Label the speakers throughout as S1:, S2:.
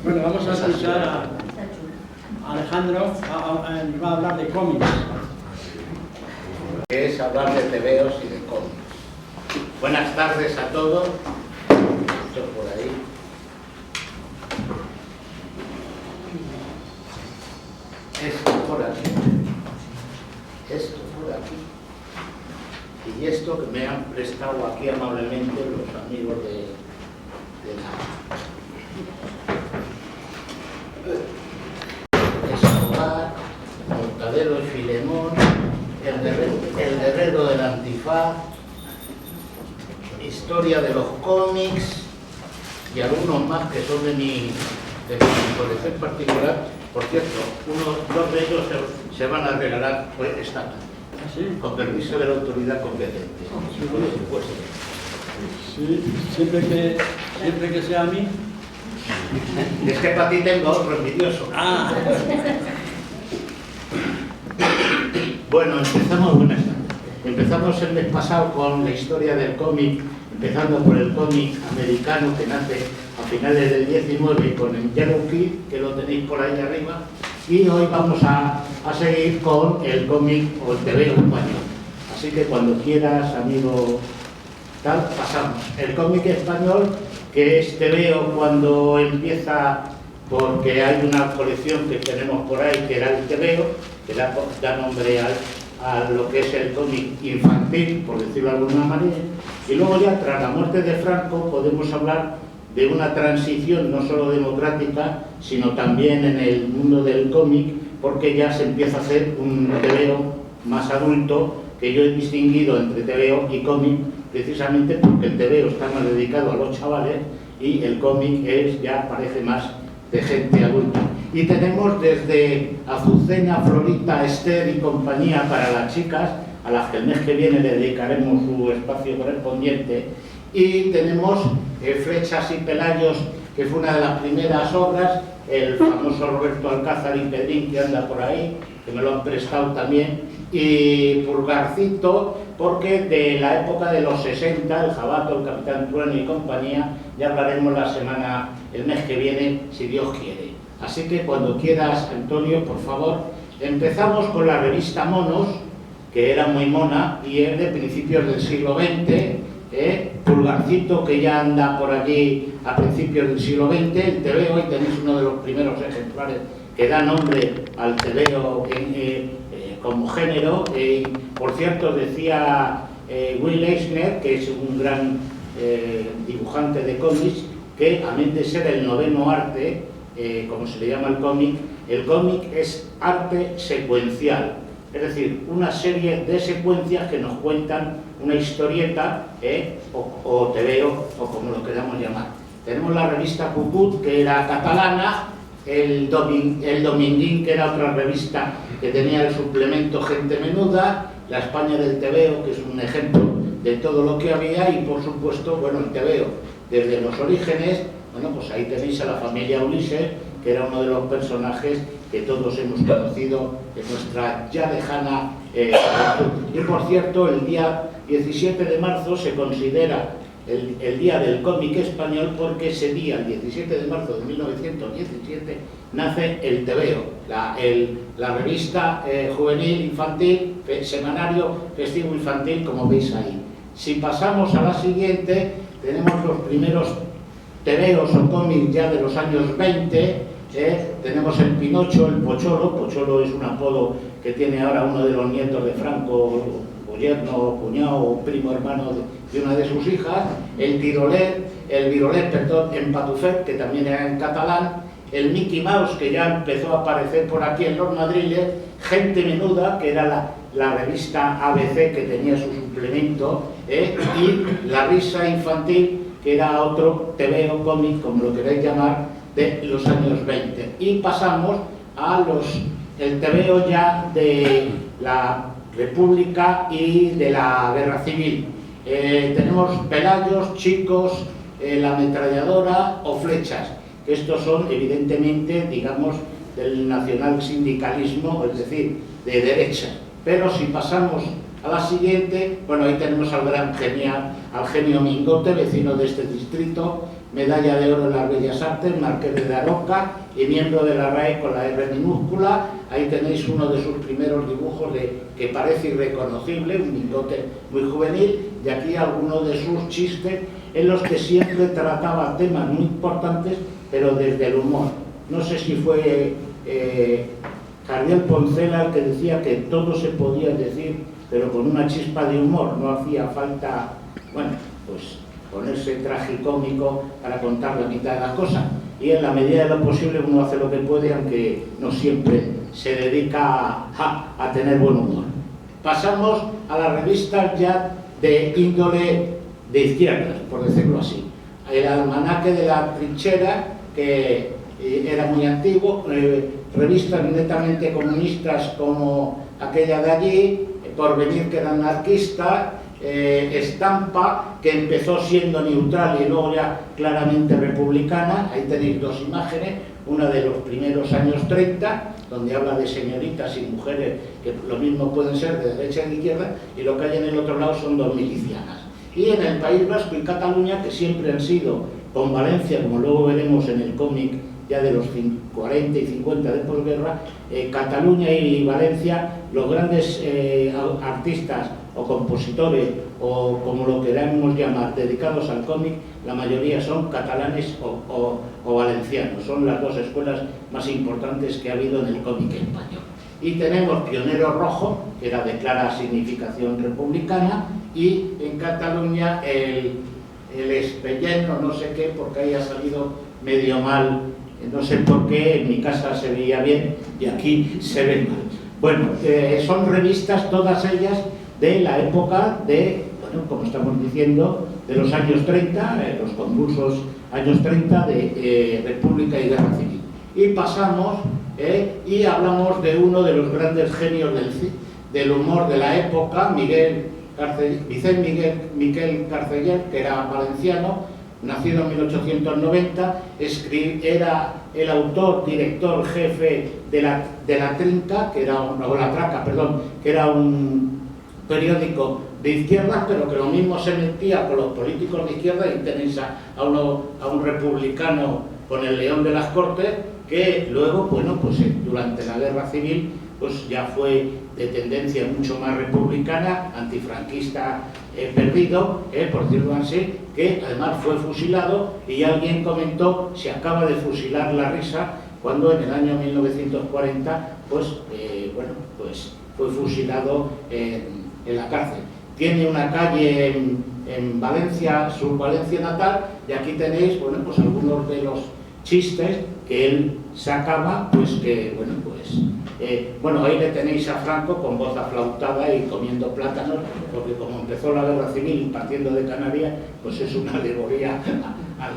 S1: Bueno, vamos a escuchar a Alejandro, nos va a hablar de cómics.
S2: Es hablar de tebeos y de cómics. Buenas tardes a todos. Esto por ahí. Esto por aquí. Esto por aquí. Y esto que me han prestado aquí amablemente los amigos de Escobar, Mortadelo y Filemón, el guerrero del antifaz, historia de los cómics y algunos más que son de mi colección particular. Por cierto, dos de ellos se van a regalar esta tarde,
S1: ¿Sí?
S2: con permiso de la autoridad competente, por supuesto.
S1: Sí, siempre que sea a mí.
S2: Es que para ti tengo otro envidioso.
S1: Ah.
S2: Bueno, empezamos el mes pasado con la historia del cómic, empezando por el cómic americano que nace a finales del 19 con el Yellow Kid, que lo tenéis por ahí arriba, y hoy vamos a seguir con el cómic o el tebeo español. Así que cuando quieras, amigo, tal, pasamos. El cómic español, que es tebeo cuando empieza, porque hay una colección que tenemos por ahí que era el tebeo, que da nombre a lo que es el cómic infantil, por decirlo de alguna manera, y luego ya tras la muerte de Franco podemos hablar de una transición no solo democrática, sino también en el mundo del cómic, porque ya se empieza a hacer un tebeo más adulto, que yo he distinguido entre tebeo y cómic, precisamente porque el tebeo está más dedicado a los chavales y el cómic ya parece más de gente adulta. Y tenemos desde Azucena, Florita, Esther y compañía para las chicas, a las que el mes que viene le dedicaremos su espacio correspondiente, y tenemos Flechas y Pelayos, que fue una de las primeras obras, el famoso Roberto Alcázar y Pedrín, que anda por ahí, que me lo han prestado también, y Pulgarcito, porque de la época de los 60, el Jabato, el Capitán Trueno y compañía, ya hablaremos el mes que viene, si Dios quiere. Así que cuando quieras, Antonio, por favor, empezamos con la revista Monos, que era muy mona y es de principios del siglo XX, Pulgarcito, que ya anda por allí a principios del siglo XX, el tebeo, y tenéis uno de los primeros ejemplares que da nombre al tebeo como género. Por cierto, decía Will Eisner, que es un gran dibujante de cómics, que a menos de ser el noveno arte, como se le llama el cómic es arte secuencial, es decir, una serie de secuencias que nos cuentan una historieta, o tebeo, o como lo queramos llamar. Tenemos la revista Cucut, que era catalana, el Dominguín, que era otra revista que tenía el suplemento Gente Menuda, la España del tebeo, que es un ejemplo de todo lo que había, y por supuesto, bueno, el tebeo desde los orígenes. Bueno, pues ahí tenéis a la familia Ulises, que era uno de los personajes que todos hemos conocido en nuestra ya lejana juventud. Y por cierto, el día 17 de marzo se considera el Día del Cómic Español, porque ese día, el 17 de marzo de 1917, nace el tebeo, la revista juvenil, infantil, semanario festivo infantil, como veis ahí. Si pasamos a la siguiente, tenemos los primeros tebeos o cómics ya de los años 20, tenemos el Pinocho, el Pocholo. Pocholo es un apodo que tiene ahora uno de los nietos de Franco, o yerno, o cuñado, o primo hermano de una de sus hijas, el Virolet, perdón, en Patufet, que también era en catalán, el Mickey Mouse, que ya empezó a aparecer por aquí en los madriles, Gente Menuda, que era la revista ABC, que tenía su suplemento, y La Risa Infantil, que era otro tebeo cómic, como lo queréis llamar, de los años 20. Y pasamos a el tebeo ya de la República y de la Guerra Civil. Tenemos Pelayos, Chicos, La Ametralladora o Flechas, que estos son evidentemente, digamos, del nacional sindicalismo, es decir, de derecha. Pero si pasamos A la siguiente, bueno, ahí tenemos al gran al genio Mingote, vecino de este distrito, medalla de oro en las Bellas Artes, marqués de Daroca y miembro de la RAE con la R minúscula. Ahí tenéis uno de sus primeros dibujos que parece irreconocible, un Mingote muy juvenil, y aquí algunos de sus chistes en los que siempre trataba temas muy importantes, pero desde el humor. No sé si fue Gabriel Poncela el que decía que todo se podía decir, pero con una chispa de humor, no hacía falta, bueno, pues ponerse tragicómico para contar la mitad de las cosas. Y en la medida de lo posible uno hace lo que puede, aunque no siempre se dedica a tener buen humor. Pasamos a las revistas ya de índole de izquierdas, por decirlo así. El almanaque de la trinchera, que era muy antiguo, revistas netamente comunistas como aquella de allí, Porvenir, que era anarquista, Estampa, que empezó siendo neutral y luego ya claramente republicana. Ahí tenéis dos imágenes, una de los primeros años 30, donde habla de señoritas y mujeres que lo mismo pueden ser de derecha y de izquierda, y lo que hay en el otro lado son dos milicianas. Y en el País Vasco y Cataluña, que siempre han sido, con Valencia, como luego veremos en el cómic ya de los 40 y 50 de posguerra, Cataluña y Valencia, los grandes artistas o compositores, o como lo queramos llamar, dedicados al cómic, la mayoría son catalanes o valencianos. Son las dos escuelas más importantes que ha habido en el cómic español. Y tenemos Pionero Rojo, que era de clara significación republicana, y en Cataluña el Espelleno, no sé qué, porque ahí ha salido medio mal, no sé por qué, en mi casa se veía bien y aquí se ve mal. Bueno, son revistas todas ellas de la época de, bueno, como estamos diciendo, de los años 30, los convulsos años 30 de República y Guerra Civil. Y pasamos y hablamos de uno de los grandes genios del humor de la época, Vicent Miquel Carceller, que era valenciano, nacido en 1890, era el autor, director, jefe de la Trinca, que era la Traca, perdón, que era un periódico de izquierdas, pero que lo mismo se metía con los políticos de izquierda, y tenéis a un republicano con el León de las Cortes, que luego, bueno, pues durante la Guerra Civil, pues ya fue de tendencia mucho más republicana, antifranquista perdido, por decirlo así, que además fue fusilado, y alguien comentó, se acaba de fusilar la risa, cuando en el año 1940, pues, bueno, pues fue fusilado en la cárcel. Tiene una calle en Valencia, su Valencia natal, y aquí tenéis, bueno, pues algunos de los chistes que él sacaba, pues que, bueno, pues bueno, ahí le tenéis a Franco con voz aflautada y comiendo plátanos, porque como empezó la Guerra Civil partiendo de Canarias, pues es una alegoría al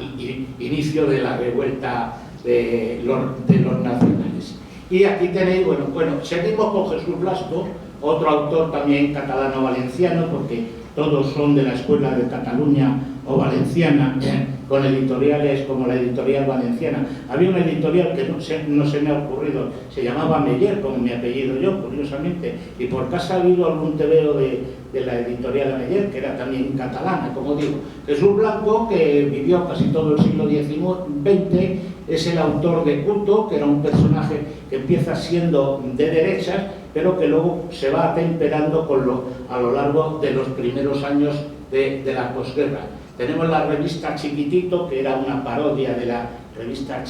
S2: inicio de la revuelta de los nacionales. Y aquí tenéis, bueno, seguimos con Jesús Blasco, otro autor también catalano-valenciano, porque todos son de la escuela de Cataluña o valenciana, con editoriales como la editorial valenciana. Había una editorial que no se me ha ocurrido, se llamaba Meller, como mi apellido yo, curiosamente, y por casa ha habido algún tebeo de la editorial Meller, que era también catalana, como digo. Jesús Blasco, que vivió casi todo el siglo XX, es el autor de Cuto, que era un personaje que empieza siendo de derechas, pero que luego se va atemperando a lo largo de los primeros años de la posguerra. Tenemos la revista Chiquitito, que era una parodia de la revista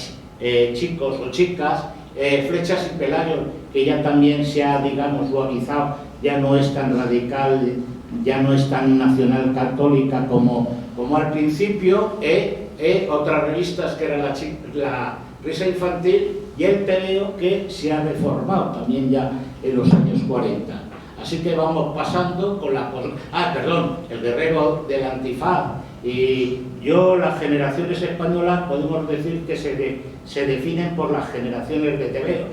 S2: Chicos o Chicas, Flechas y Pelarios, que ya también se ha, digamos, suavizado, ya no es tan radical, ya no es tan nacional católica como al principio, otras revistas que era la Risa Infantil y el Peleo, que se ha reformado también ya en los años 40. Así que vamos pasando con el Guerrero del Antifaz. Y las generaciones españolas podemos decir que se definen por las generaciones de tebeos.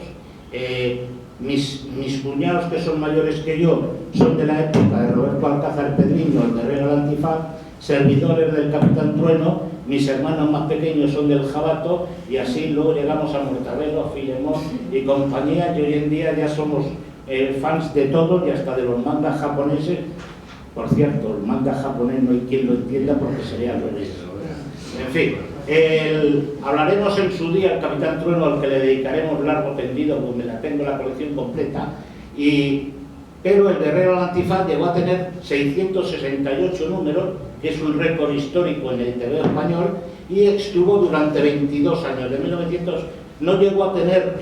S2: Mis cuñados, que son mayores que yo, son de la época de Roberto Alcázar Pedriño, el Guerrero del Antifaz, servidores del Capitán Trueno. Mis hermanos más pequeños son del Jabato, y así luego llegamos a Mortadelo, Filemón y compañía, y hoy en día ya somos fans de todos y hasta de los mangas japoneses. Por cierto, el manga japonés no hay quien lo entienda porque sería al revés. En fin, hablaremos en su día el Capitán Trueno, al que le dedicaremos largo tendido, pues me la tengo la colección completa. Pero el Guerrero del Antifaz llegó a tener 668 números, que es un récord histórico en el TVO español, y estuvo durante 22 años. De 1900 no llegó a tener,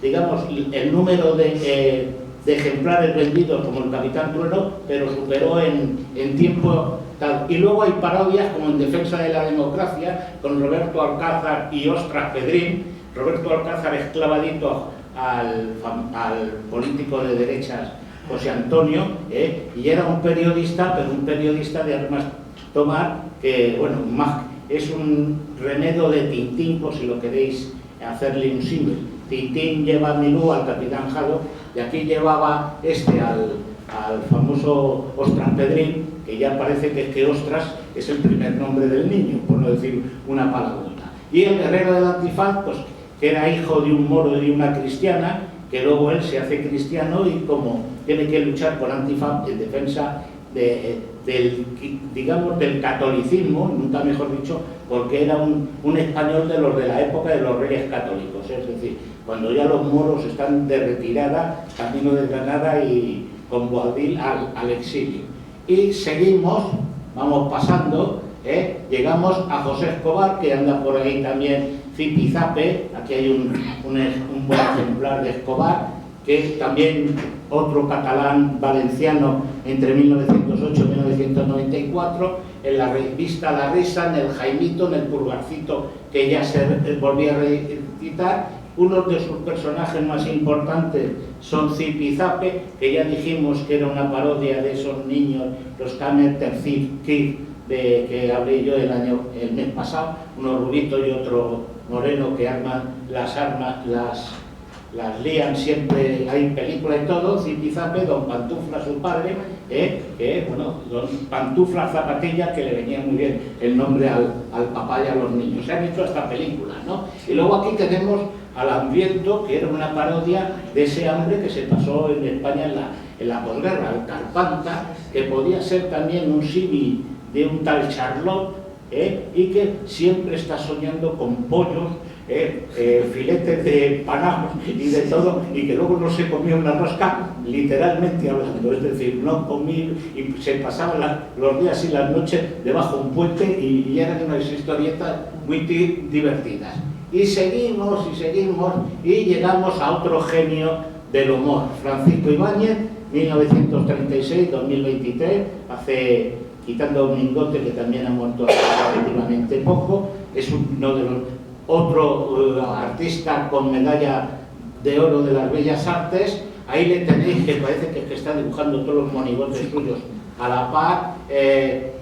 S2: digamos, el número de ejemplares vendidos como el Capitán Trueno, pero superó en tiempo tal. Y luego hay parodias como En defensa de la democracia, con Roberto Alcázar y Ostras Pedrín. Roberto Alcázar es clavadito al político de derechas José Antonio, y era un periodista, pero un periodista de armas tomar, que bueno, más es un remedio de Tintín, por si lo queréis hacerle un símil. Tintín lleva a Milú, al Capitán Jado, y aquí llevaba al famoso Ostras Pedrín, que ya parece que Ostras es el primer nombre del niño, por no decir una palabrota. Y el Guerrero del Antifaz, pues, que era hijo de un moro y de una cristiana, que luego él se hace cristiano y como tiene que luchar por Antifaz en defensa del catolicismo, nunca mejor dicho, porque era un español de los de la época de los reyes católicos, es decir, cuando ya los moros están de retirada, camino de Granada y con Boabdil al exilio. Y seguimos, vamos pasando, llegamos a José Escobar, que anda por ahí también Zipizape. Aquí hay un buen ejemplar de Escobar, que es también otro catalán valenciano entre 1908 y 1994, en la revista La Risa, en el Jaimito, en el Pulgarcito, que ya se volvía a reeditar. Uno de sus personajes más importantes son Zipizape, que ya dijimos que era una parodia de esos niños, los Cameter Kid, que hablé yo el mes pasado, uno rubito y otro moreno que arman las armas, las lían siempre, hay película y todo. Zipizape, Don Pantufla, su padre, que bueno, Don Pantufla Zapatilla, que le venía muy bien el nombre al papá y a los niños. Se han hecho hasta películas, ¿no? Y luego aquí tenemos al Hambriento, que era una parodia de ese hambre que se pasó en España en la posguerra, el Carpanta, que podía ser también un símil de un tal Charlot, y que siempre está soñando con pollos, filetes de panado y de todo, y que luego no se comía una rosca, literalmente hablando, es decir, no comía y se pasaban los días y las noches debajo de un puente, y eran unas historietas muy divertidas. Y seguimos y llegamos a otro genio del humor, Francisco Ibáñez, 1936-2023, quitando a un Mingote, que también ha muerto hace relativamente poco. Es uno de los otro artista con medalla de oro de las Bellas Artes. Ahí le tenéis, que parece que está dibujando todos los monigotes suyos a la par. El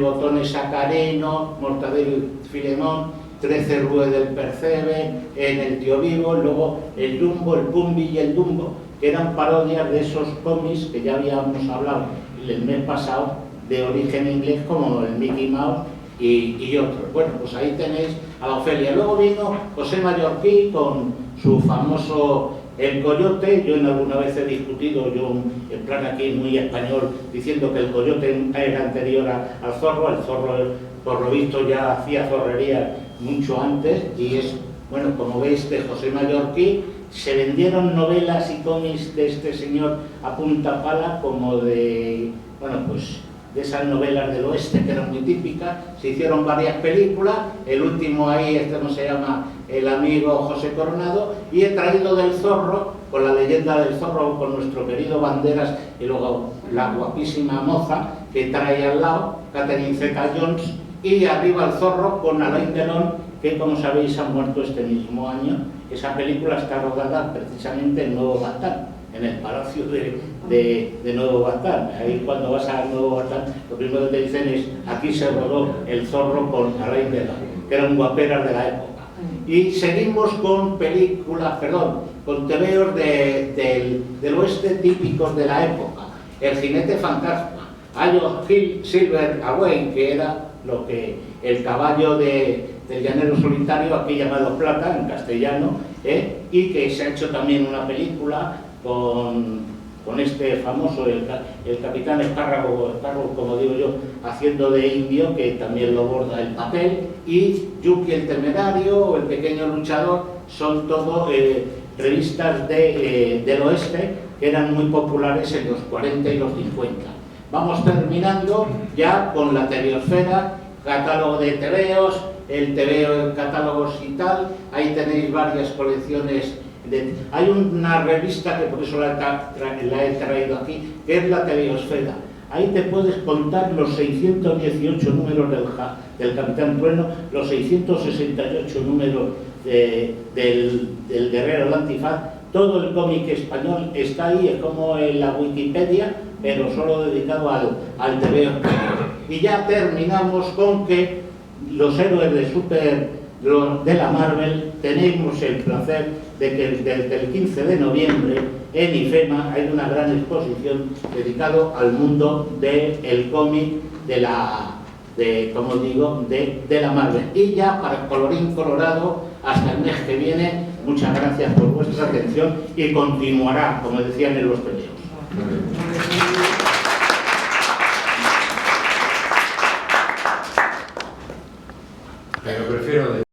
S2: Botón Sacarino, Mortadelo y Filemón, 13 Rue del Percebe, en El Tío Vivo, luego el Dumbo, el Pumbi y el Dumbo, que eran parodias de esos cómics que ya habíamos hablado el mes pasado, de origen inglés, como el Mickey Mouse y otros. Bueno, pues ahí tenéis a la Ofelia. Luego vino José Mallorquí con su famoso El Coyote. Yo en alguna vez he discutido, en plan aquí muy español, diciendo que el Coyote era anterior al Zorro. El Zorro, por lo visto, ya hacía zorrería mucho antes, y es, bueno, como veis, de José Mallorquí. Se vendieron novelas y cómics de este señor a punta pala, como de, bueno, pues de esas novelas del oeste que eran muy típicas. Se hicieron varias películas, el último ahí, ¿cómo se llama? El amigo José Coronado. Y he traído del Zorro, con la leyenda del Zorro, con nuestro querido Banderas, y luego la guapísima moza que trae al lado, Catherine Zeta-Jones, y arriba el Zorro con Alain Delon, que como sabéis ha muerto este mismo año. Esa película está rodada precisamente en Nuevo Batán, en el Palacio de Nuevo Batán. Ahí cuando vas a Nuevo Batán, lo primero que te dicen es: aquí se rodó El Zorro con Alain Delon, que era un guaperas de la época. Y seguimos con películas, con tebeos del oeste típicos de la época. El Jinete Fantasma, Ayo Silver Away, que era el caballo del llanero solitario, aquí llamado Plata en castellano, y que se ha hecho también una película con este famoso, el capitán Espárrago, como digo yo, haciendo de indio, que también lo borda el papel, y Yuki el Temerario o el Pequeño Luchador, son todo revistas del oeste que eran muy populares en los 40 y los 50. Vamos terminando ya con la Tebeosfera, catálogo de tebeos, el tebeo en catálogos y tal. Ahí tenéis varias colecciones. Hay una revista que por eso la he traído aquí, que es la Tebeosfera. Ahí te puedes contar los 618 números del Capitán Trueno, los 668 números del Guerrero del Antifaz. Todo el cómic español está ahí, es como en la Wikipedia, pero solo dedicado al tebeo español. Y ya terminamos con que los héroes de la Marvel, tenemos el placer de que desde el 15 de noviembre en IFEMA hay una gran exposición dedicada al mundo del cómic de la Marvel. Y ya para colorín colorado, hasta el mes que viene, muchas gracias por vuestra atención y continuará, como decían en los tebeos.
S3: Pero prefiero